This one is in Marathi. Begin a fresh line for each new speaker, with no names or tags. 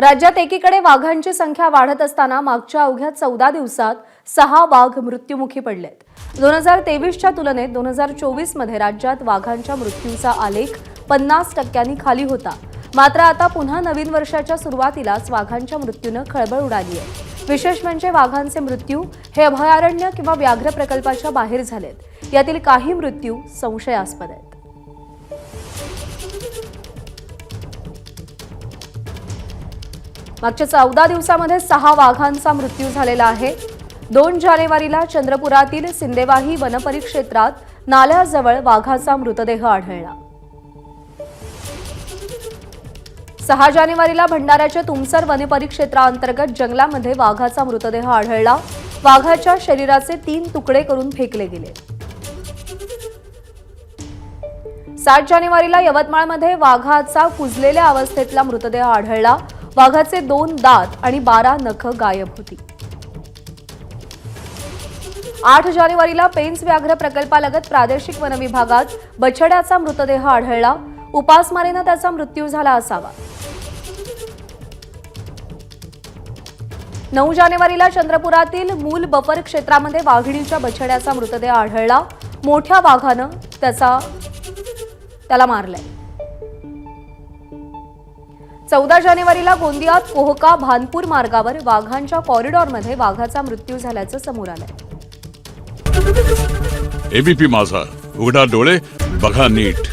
राज्यात एकीकडे वाघांची संख्या वाढत असताना मागच्या अवघ्या 14 दिवसात 6 वाघ मृत्युमुखी पडलेत। 2023च्या तुलनेत 2024 मध्ये राज्यात वाघांच्या मृत्यूचा आलेख 50% खाली होता। मात्र आता पुन्हा नवीन वर्षाच्या सुरुवातीलाच वाघांच्या मृत्यूने खळबळ उडाली आहे। विशेष म्हणजे वाघांचे मृत्यू हे अभयारण्य किंवा व्याघ्र प्रकल्पाच्या बाहेर झालेत। यातील काही मृत्यू संशयास्पद आहेत। मागच्या 14 दिवसांमध्ये 6 वाघांचा मृत्यू झालेला आहे। 2 जानेवारीला चंद्रपुरातील सिंदेवाही वनपरिक्षेत्रात नाल्याजवळ वाघाचा मृतदेह आढळला। 6 जानेवारीला भंडाऱ्याच्या तुमसर वनपरिक्षेत्राअंतर्गत जंगलामध्ये वाघाचा मृतदेह आढळला। वाघाच्या शरीराचे 3 तुकडे करून फेकले गेले। 7 जानेवारीला यवतमाळमध्ये वाघाचा कुजलेल्या अवस्थेतला मृतदेह आढळला। वाघाचे 2 दात आणि 12 नख गायब होती। 8 जानेवारीला पेंच व्याघ्र प्रकल्पालगत प्रादेशिक वन विभागात बछड्याचा मृतदेह आढळला। उपासमारीने त्याचा मृत्यू झाला असावा। 9 जानेवारीला चंद्रपुरातील मूल बफर क्षेत्रामध्ये वाघिणीच्या बछड्याचा मृतदेह आढळला। मोठ्या वाघाने त्याला मारले। 14 जानेवारीला गोंदियात कोहका भानपूर मार्गावर वाघांच्या कॉरिडॉरमध्ये वाघाचा मृत्यू झाल्याचं समोर आलंय।
एबीपी माझा, उघडा डोळे बघा नीट।